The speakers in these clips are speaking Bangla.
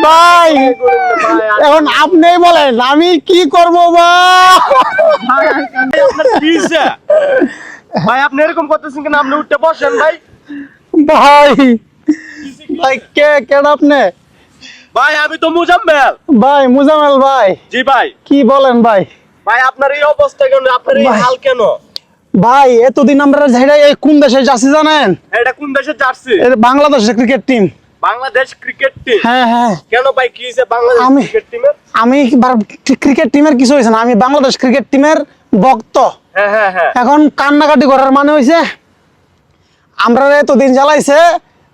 ভাই এখন আপনিই বলেন আমি কি করব ভাই আপনি এরকম করতেছেন কেন? আপনি উঠতে বসেন ভাই। ভাই ভাই কে কেন আপনি? ভাই আমি তো মুজাম্মেল ভাই মুজাম্মেল ভাই। জি ভাই। কি বলেন ভাই? ভাই আপনার এই অবস্থা কেন? আপনার এই হাল কেন? ভাই এতদিন আমরা এই কোন দেশে যাচ্ছি জানেন? এটা কোন দেশের জার্সি? এটা বাংলাদেশের cricket team. Bangladesh cricket team? হ্যাঁ হ্যাঁ। কেন ভাই কি হইছে বাংলাদেশ ক্রিকেট টিমের? আমি ক্রিকেট টিমের কিছু হইছে না, আমি বাংলাদেশ ক্রিকেট টিমের ভক্ত। হ্যাঁ হ্যাঁ হ্যাঁ। এখন কান্নাকাটি করার মানে হইছে আমরা এতদিন জ্বালাইছে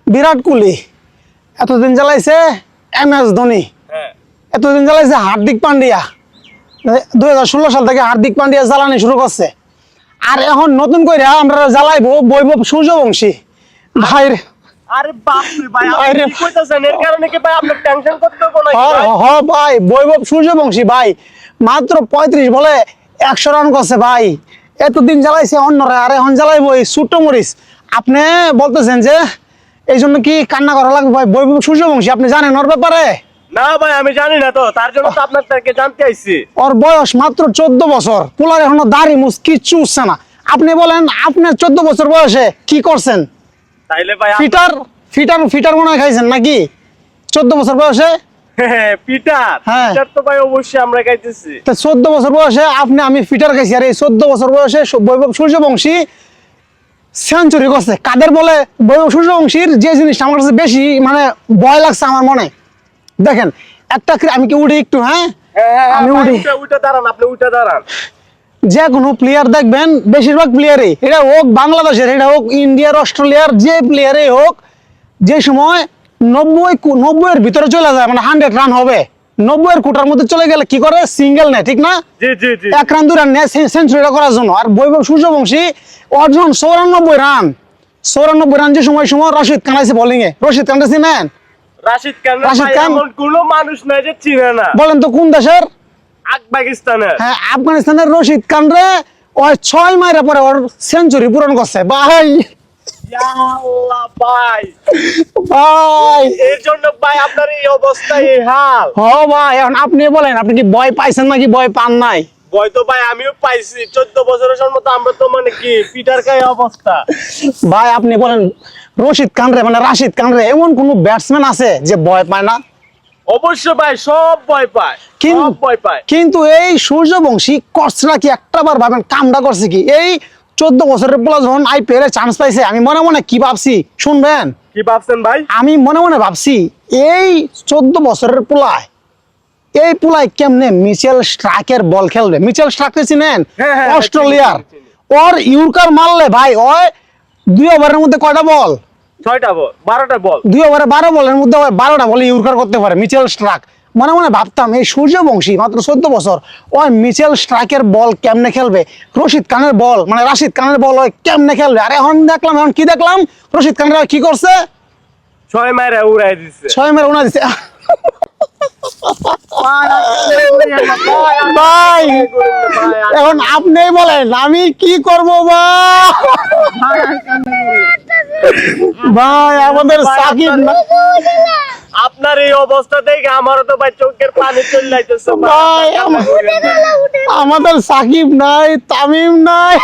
বিরাট কোহলি, এতদিন জ্বালাইছে MS ধোনি, হ্যাঁ এতদিন জ্বালাইছে হার্দিক পান্ডিয়া। 2016 সাল থেকে হার্দিক পান্ডিয়া জ্বালানি শুরু করছে। আর এখন নতুন করে আমরা জ্বালাইবো বৈভব সূর্যবংশী। ভাই আরে বাপ রে ভাই, আপনি কি কইতাছেন? এর কারণে কি ভাই আপনি টেনশন করতে হবে নাকি ভাই? হ্যাঁ ভাই বৈভব সূর্যবংশী ভাই মাত্র 35 বলে 100 রান করছে ভাই। এতদিন জ্বালাইছে অন্যরা, আর এখন জ্বালাইবো এই ছোট্ট মরিচ। আপনি বলতেছেন যে এই জন্য কি কান্না করা লাগবে ভাই? বৈভব সূর্যবংশী আপনি জানেন ওর ব্যাপারে? না ভাই আমি জানি না, তো তার জন্য তো আপনার থেকে জানতে আইছি। ওর বয়স মাত্র 14 বছর, পোলার এখনো দাড়ি মুছ কিচ্ছু উঠছে না। আপনি বলেন আপনি 14 বছর বয়সে কি করছেন? তাইলে ভাই ফিটার ফিটার ফিটার মনে হয় খাইছেন নাকি 14 বছর বয়সে? পিটার হ্যাঁ। পিটার তো ভাই অবশ্যই আমরা খাইতেছি। তো 14 বছর বয়সে আমি ফিটার খাইছি, আর এই 14 বছর বয়সে বৈভব সূর্যবংশী সেঞ্চুরি করছে। কাদের বলে? বৈভব সূর্যবংশীর যে জিনিসটা আমার কাছে বেশি মানে ভয় লাগছে আমার মনে, দেখেন একটা আমি কি উঠি একটু? হ্যাঁ আমি উঠি। উঠে দাঁড়ান, আপনি উঠে দাঁড়ান। যে কোনো প্লেয়ার দেখবেন বেশিরভাগ প্লেয়ারই, এটা হোক বাংলাদেশের, এটা হোক ইন্ডিয়ার, অস্ট্রেলিয়ার, যে প্লেয়ারই হোক, যে সময় 90-এর ভিতরে চলে যায় মানে 100 রান হবে, 90-এর কোটার মধ্যে চলে গেলে কি করে? সিঙ্গেল নেয়, ঠিক না? জি জি জি। 1 রান 2 রান নেয় সেঞ্চুরিটা করার জন্য। আর বৈভব সূর্যবংশী অর্জন 94 রান, 94 রান যে সময় রশিদ খান আছে বোলিং এ। রশিদ খান চিনেন? রাশিদ খান? রাশিদ খান এমন কোনো মানুষ নাই যে চিনে না। বলেন তো কোন দেশের? পাকিস্তানের। হ্যাঁ আফগানিস্তানের রশিদ খান রে ওই 6 মাইরা পরে ওর সেঞ্চুরি পূরণ করছে ভাই। ইয়া আল্লাহ ভাই, ভাই এর জন্য ভাই আপনার এই অবস্থা, এই হাল। হ ভাই এখন আপনি বলেন আপনি কি ভয় পাইছেন নাকি ভয় পান নাই? ভয় তো ভাই আমিও পাইছি। 14 বছরের জন্ম তো আমরা তো মানে কি পিটার খাই অবস্থা। ভাই আপনি বলেন রশিদ খান রে মানে রাশিদ খান রে এমন কোন ব্যাটসম্যান আছে যে ভয় পায় না? অবশ্যই ভাই, সব ভয় পায়, সব ভয় পায়। কিন্তু এই সূর্যবংশী করছে কি একটা বার ভাবেন কামটা করছে কি? এই 14 বছরের পোলা যখন IPL এ চান্স পাইছে, আমি মনে মনে কি ভাবছি শুনবেন? কি ভাবছেন ভাই? আমি মনে মনে ভাবছি এই 14 বছরের পোলায়, এই পোলায় কেমনে মিচেল স্ট্রাকের বল খেলবে? মিচেল স্ট্রাককে চিনেন? হ্যাঁ, হ্যাঁ, অস্ট্রেলিয়ার। চিনি। ওর ইয়র্কার মারলে ভাই ওই 2 ওভারের মধ্যে কয়টা বল? 6টা বল, 12টা বল। 2 ওভারে 12 বলের মধ্যে 12টা বলে ইয়র্কার করতে পারে মিচেল স্ট্রাক। মনে মনে ভাবতাম এই সূর্যবংশী মাত্র 14 বছর, ওই মিচেল স্ট্রাকের বল কেমনে খেলবে? রশিদ খানের বল মানে রাশিদ খানের বল ওই কেমনে খেলবে? আর এখন কি দেখলাম রশিদ খানরা কি করছে? 6 মাইরা উড়াই দিছে। 6 মেরে উনা দিছে। ভাই এখন আপনিই বলেন আমি কি করবো ভাই? আমাদের সাকিব না আপনার এই অবস্থা দেখে আমারও তো ভাই চোখের পানি চলে যাইতেছে ভাই, আমাদের সাকিব নাই, তামিম নাই।